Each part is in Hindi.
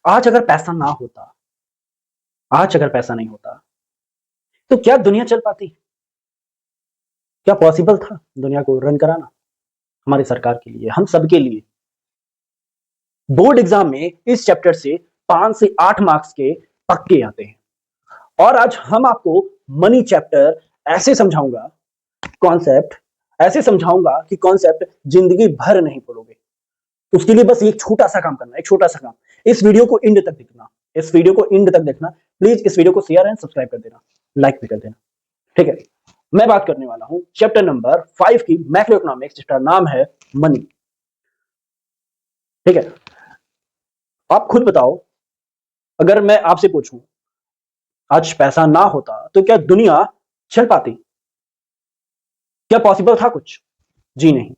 आज अगर पैसा ना होता, आज अगर पैसा नहीं होता, तो क्या दुनिया चल पाती? क्या पॉसिबल था दुनिया को रन कराना? हमारी सरकार के लिए, हम सबके लिए। बोर्ड एग्जाम में इस चैप्टर से 5 से 8 मार्क्स के पक्के आते हैं। और आज हम आपको मनी चैप्टर ऐसे समझाऊंगा, कॉन्सेप्ट ऐसे समझाऊंगा कि कॉन्सेप्ट जिंदगी भर नहीं भूलोगे। उसके लिए बस एक छोटा सा काम करना, एक छोटा सा काम। इस वीडियो को एंड तक देखना, इस वीडियो को एंड तक देखना। प्लीज इस वीडियो को शेयर एंड सब्सक्राइब कर देना, लाइक भी कर देना। ठीक है, मैं बात करने वाला हूं चैप्टर नंबर 5 की, मैक्रो इकोनॉमिक्स, जिसका नाम है मनी। ठीक है, आप खुद बताओ, अगर मैं आपसे पूछूं आज पैसा ना होता तो क्या दुनिया चल पाती? क्या पॉसिबल था कुछ? जी नहीं।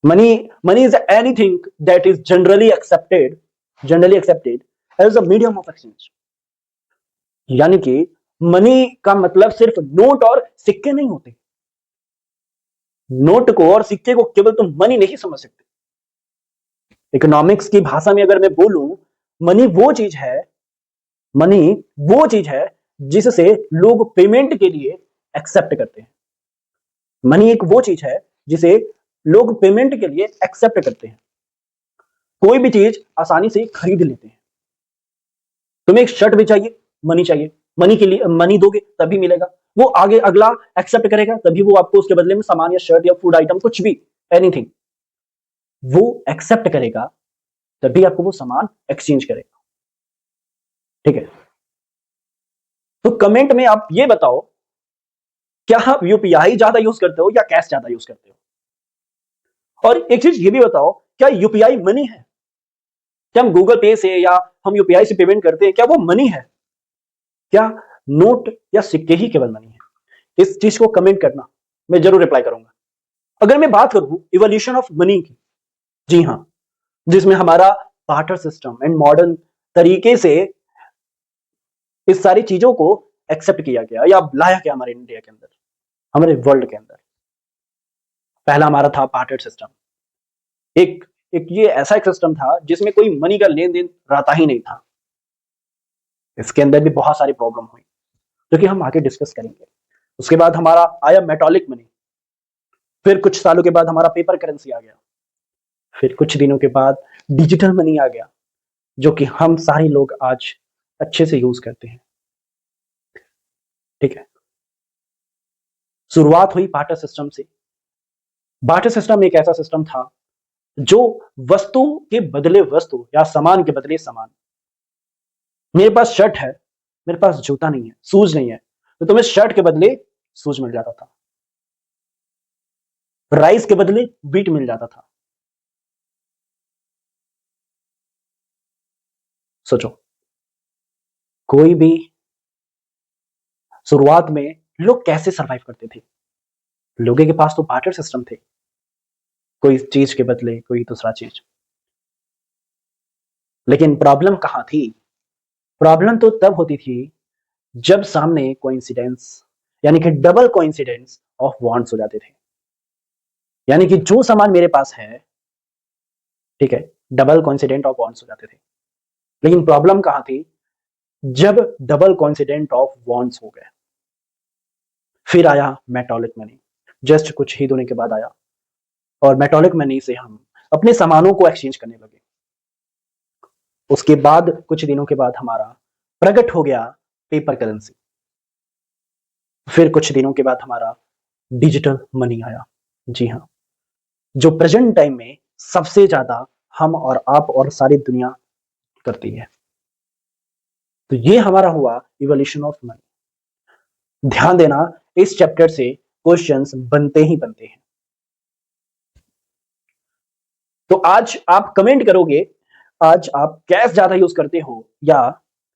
Money is anything that is generally accepted as a medium of exchange. यानी कि मनी का मतलब सिर्फ नोट और सिक्के नहीं होते। नोट को और सिक्के को केवल तुम मनी नहीं समझ सकते। इकोनॉमिक्स की भाषा में अगर मैं बोलूं, मनी वो चीज है मनी वो चीज है जिससे लोग पेमेंट के लिए एक्सेप्ट करते हैं। मनी एक वो चीज है जिसे लोग पेमेंट के लिए एक्सेप्ट करते हैं। कोई भी चीज आसानी से खरीद लेते हैं। तुम्हें एक शर्ट भी चाहिए, मनी चाहिए। मनी के लिए मनी दोगे तभी मिलेगा। वो आगे अगला एक्सेप्ट करेगा तभी वो आपको उसके बदले में सामान या शर्ट या फूड आइटम, कुछ भी, एनीथिंग, वो एक्सेप्ट करेगा तभी आपको वो सामान एक्सचेंज करेगा। ठीक है, तो कमेंट में आप ये बताओ, क्या आप यूपीआई ज्यादा यूज करते हो या कैश ज्यादा यूज करते हो? और एक चीज ये भी बताओ, क्या यूपीआई मनी है? क्या हम गूगल पे से या हम यूपीआई से पेमेंट करते हैं, क्या वो मनी है? क्या नोट या सिक्के ही केवल मनी है? इस चीज को कमेंट करना, मैं जरूर रिप्लाई करूंगा। अगर मैं बात करूं इवोल्यूशन ऑफ मनी की, जी हां, जिसमें हमारा बार्टर सिस्टम एंड मॉडर्न तरीके से इस सारी चीजों को एक्सेप्ट किया गया या लाया गया हमारे इंडिया के अंदर, हमारे वर्ल्ड के अंदर। पहला हमारा था बार्टर सिस्टम। एक एक ये ऐसा एक सिस्टम था जिसमें कोई मनी का लेन देन रहता ही नहीं था। इसके अंदर भी बहुत सारी प्रॉब्लम हुई जो कि हम आगे डिस्कस करेंगे। उसके बाद हमारा आया मेटॉलिक मनी। फिर कुछ सालों के बाद हमारा पेपर करेंसी आ गया। फिर कुछ दिनों के बाद डिजिटल मनी आ गया, जो कि हम सारे लोग आज अच्छे से यूज करते हैं। ठीक है, शुरुआत हुई बार्टर सिस्टम से। बार्टर सिस्टम एक ऐसा सिस्टम था जो वस्तु के बदले वस्तु या सामान के बदले सामान। मेरे पास शर्ट है, मेरे पास जूता नहीं है, शूज नहीं है, तो तुम्हें शर्ट के बदले शूज मिल जाता था। राइस के बदले बीट मिल जाता था। सोचो, कोई भी शुरुआत में लोग कैसे सरवाइव करते थे? लोगों के पास तो बार्टर सिस्टम थे, कोई चीज के बदले कोई दूसरा चीज। लेकिन प्रॉब्लम कहां थी? प्रॉब्लम तो तब होती थी जब सामने कोइंसिडेंस, यानी कि डबल कोइंसिडेंस ऑफ वांट्स हो जाते थे। यानी कि जो सामान मेरे पास है, ठीक है, डबल कोइंसिडेंट ऑफ वांट्स हो जाते थे। लेकिन प्रॉब्लम कहां थी? जब डबल कोइंसिडेंट ऑफ वांट्स हो गए। फिर आया मेटॉलिक मनी, जस्ट कुछ ही दिनों के बाद आया। और मेटॉलिक मनी से हम अपने सामानों को एक्सचेंज करने लगे। उसके बाद कुछ दिनों के बाद हमारा प्रकट हो गया पेपर करेंसी। फिर कुछ दिनों के बाद हमारा डिजिटल मनी आया। जी हाँ, जो प्रेजेंट टाइम में सबसे ज्यादा हम और आप और सारी दुनिया करती है। तो ये हमारा हुआ इवोल्यूशन ऑफ मनी। ध्यान देना, इस चैप्टर से क्वेश्चंस बनते ही बनते हैं। तो आज आप कमेंट करोगे, आज आप कैश ज्यादा यूज करते हो या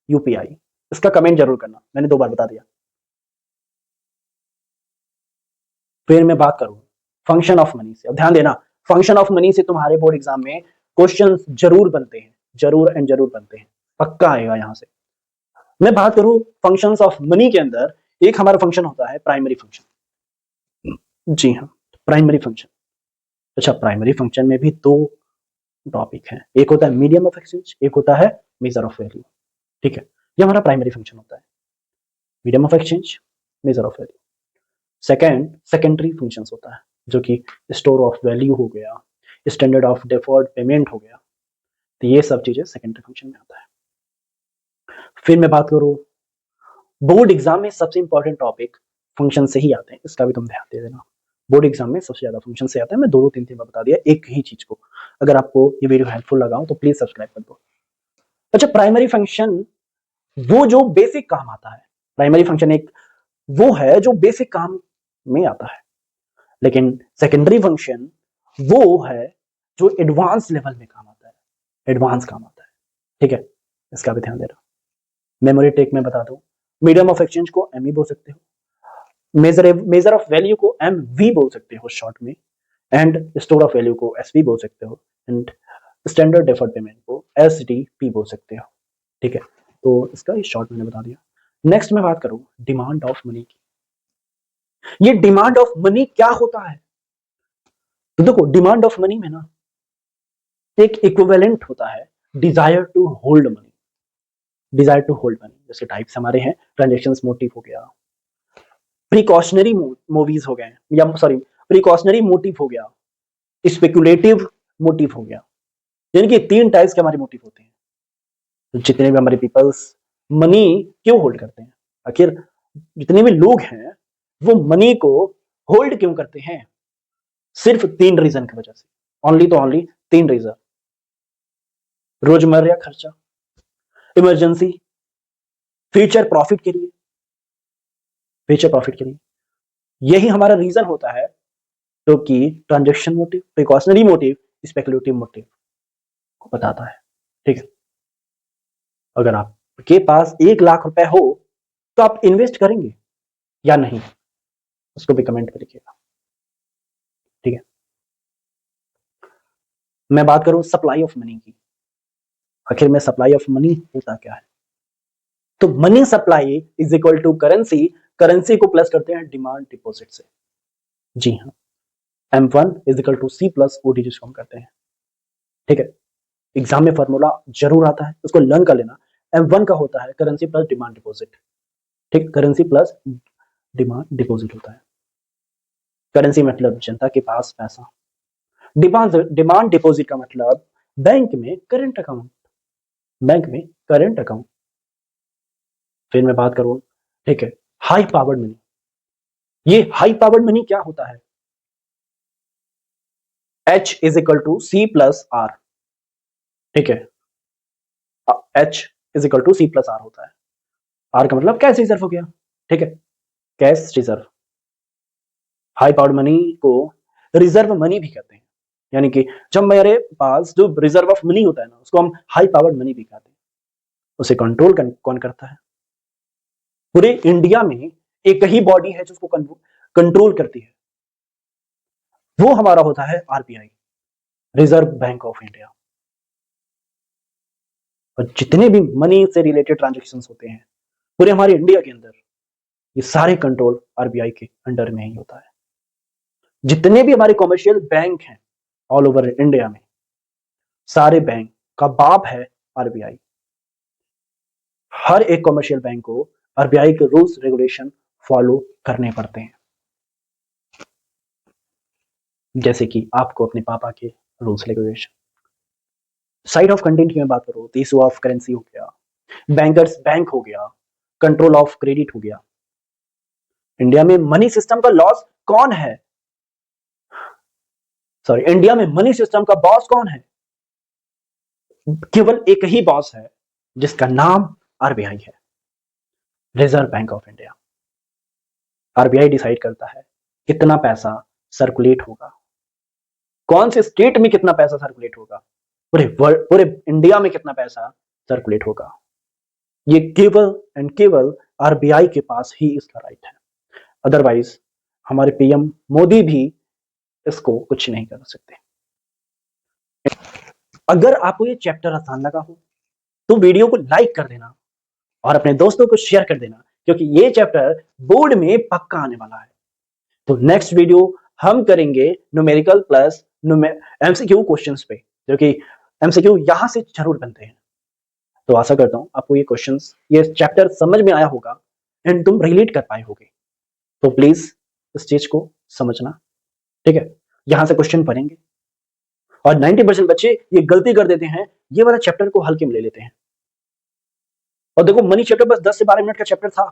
यूपीआई? इसका कमेंट जरूर करना, मैंने 2 बार बता दिया। फिर मैं बात करूं फंक्शन ऑफ मनी से। अब ध्यान देना, फंक्शन ऑफ मनी से तुम्हारे बोर्ड एग्जाम में क्वेश्चंस जरूर बनते हैं, जरूर एंड जरूर बनते हैं, पक्का आएगा यहां से। मैं बात करूं फंक्शंस ऑफ मनी के अंदर, एक हमारा फंक्शन होता है प्राइमरी फंक्शन। जी हाँ, प्राइमरी फंक्शन। अच्छा, प्राइमरी फंक्शन में भी 2 टॉपिक है। एक होता है मीडियम ऑफ एक्सचेंज, एक होता है मेजर ऑफ वैल्यू। ठीक है, ये हमारा प्राइमरी फंक्शन होता है, medium of exchange, measure of value. Second secondary functions होता है, जो कि स्टोर ऑफ वैल्यू हो गया, स्टैंडर्ड ऑफ डिफर्ड पेमेंट हो गया, तो ये सब चीजें सेकेंडरी फंक्शन में आता है। फिर मैं बात करूं, बोर्ड एग्जाम में सबसे इंपॉर्टेंट टॉपिक फंक्शन से ही आते हैं, इसका भी तुम ध्यान दे देना। बोर्ड एग्जाम में सबसे ज्यादा फंक्शन से आता है। मैं दो तीन तीन बार बता दिया एक ही चीज को। अगर आपको ये वीडियो हेल्पफुल लगा हो तो प्लीज सब्सक्राइब कर दो। अच्छा, प्राइमरी फंक्शन वो जो बेसिक काम आता है, प्राइमरी फंक्शन एक वो है जो बेसिक काम में आता है, लेकिन सेकेंडरी फंक्शन वो है जो एडवांस लेवल में काम आता है, एडवांस काम आता है। ठीक है, इसका भी ध्यान देना। मेमोरी टेक में बता दो, मीडियम ऑफ एक्सचेंज को एमई बोल सकते हो, मेजर ऑफ वैल्यू को एमवी बोल सकते हो शॉर्ट में, एंड स्टोर ऑफ वैल्यू को एसवी बोल सकते हो, एंड स्टैंडर्ड डिफर्ड पेमेंट को एसडीपी बोल सकते हो। ठीक है, तो इसका शॉर्ट मैंने बता दिया। नेक्स्ट मैं बात करूं डिमांड ऑफ मनी की। ये डिमांड ऑफ मनी क्या होता है? तो देखो, डिमांड ऑफ मनी में ना एक इक्विवेलेंट होता है desire to hold money. Desire to hold money जैसे टाइप्स हमारे हैं, ट्रांजेक्शंस मोटिव हो गया, प्रिकॉशनरी मूवीज हो गए, या सॉरी प्रिकॉशनरी मोटिव हो गया, स्पेकुलेटिव मोटिव हो गया। यानी कि तीन टाइप्स के हमारे मोटिव होते हैं। तो जितने भी हमारे पीपल्स मनी क्यों होल्ड करते हैं, आखिर जितने भी लोग हैं वो मनी को होल्ड क्यों करते हैं? सिर्फ तीन रीजन की वजह से, ओनली तो ओनली तीन रीजन। रोजमर्रा खर्चा, इमरजेंसी, फ्यूचर प्रॉफिट के लिए, फ्यूचर प्रॉफिट के लिए। यही हमारा रीजन होता है, जो कि transaction motive, precautionary motive, speculative motive को बताता है। ठीक है, अगर आपके पास 1 लाख रुपए हो तो आप इन्वेस्ट करेंगे या नहीं, उसको भी कमेंट में लिखिएगा। ठीक है, मैं बात करूं सप्लाई ऑफ मनी की। आखिर में सप्लाई ऑफ मनी होता क्या है? तो money supply is equal to currency, currency को प्लस करते हैं डिमांड डिपॉजिट से। जी हाँ, M1 is equal to C plus OD जिसको हम करते हैं। ठीक है, एग्जाम में फॉर्मूला जरूर आता है, उसको लर्न कर लेना। M1 का होता है करेंसी प्लस डिमांड डिपॉजिट। ठीक, करेंसी प्लस डिमांड डिपॉजिट होता है। करेंसी मतलब जनता के पास पैसा, डिमांड डिपॉजिट का मतलब बैंक में करंट अकाउंट, बैंक में करंट अकाउंट। फिर मैं बात करूं, ठीक है, हाई पावर्ड मनी। ये हाई पावर्ड मनी क्या होता है? H is equal to C plus r. ठीक है, H is equal to C plus r होता है। आर का मतलब कैश रिजर्व हो गया। ठीक है, cash reserve. High powered money को रिजर्व मनी भी कहते हैं, यानी कि जब मेरे पास जो रिजर्व ऑफ मनी होता है ना, उसको हम हाई पावर्ड मनी भी कहते हैं। उसे कंट्रोल कौन करता है? पूरे इंडिया में एक ही बॉडी है जो उसको कंट्रोल करती है, वो हमारा होता है RBI, reserve bank of India. और जितने भी मनी से रिलेटेड ट्रांजेक्शंस होते हैं पूरे हमारे इंडिया के अंदर, ये सारे कंट्रोल RBI के अंडर में ही होता है। जितने भी हमारे कॉमर्शियल बैंक हैं ऑल ओवर इंडिया में, सारे बैंक का बाप है RBI। हर एक कॉमर्शियल बैंक को RBI के रूल्स रेगुलेशन फॉलो करने पड़ते हैं, जैसे कि आपको अपने पापा के rules regulation. Side of content की मैं बात करूं तो इशू ऑफ करेंसी हो गया, बैंकर्स बैंक हो गया, कंट्रोल ऑफ क्रेडिट हो गया। इंडिया में मनी सिस्टम का लॉस कौन है? सॉरी, इंडिया में मनी सिस्टम का बॉस कौन है? केवल एक ही बॉस है, जिसका नाम RBI है, reserve bank of India. RBI decide करता है कितना पैसा सर्कुलेट होगा, कौन से स्टेट में कितना पैसा सर्कुलेट होगा, पूरे इंडिया में कितना पैसा सर्कुलेट होगा। ये केवल एंड केवल RBI के पास ही इसका राइट है। अदरवाइज हमारे PM मोदी भी इसको कुछ नहीं कर सकते। अगर आपको ये चैप्टर आसान लगा हो तो वीडियो को लाइक कर देना और अपने दोस्तों को शेयर कर देना, क्योंकि ये चैप्टर बोर्ड में पक्का आने वाला है। तो नेक्स्ट वीडियो हम करेंगे न्यूमेरिकल प्लस MCQ क्वेश्चंस पे, जो कि एमसीक्यू यहां से जरूर बनते हैं। तो आशा करता हूं आपको ये क्वेश्चंस, ये चैप्टर समझ में आया होगा एंड तुम रिलेट कर पाए होगे। तो प्लीज इस चीज को समझना, ठीक है। यहां से क्वेश्चन पढ़ेंगे और 90% बच्चे ये गलती कर देते हैं, ये वाला चैप्टर को हल्के में ले लेते हैं। और देखो मनी चैप्टर बस 10 से 12 मिनट का चैप्टर था,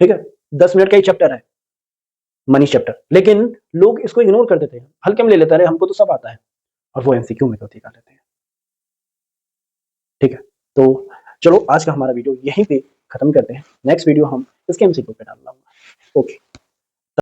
ठीक है, 10 मिनट का ही चैप्टर है मनी चैप्टर, लेकिन लोग इसको इग्नोर कर देते हैं, हल्के में ले लेते हैं, हमको तो सब आता है, और वो एमसीक्यू में गलती कर लेते हैं, ठीक है। तो चलो आज का हमारा वीडियो यहीं पे खत्म करते हैं, नेक्स्ट वीडियो हम इसके एमसीक्यू पे डाल लाऊंगा। ओके।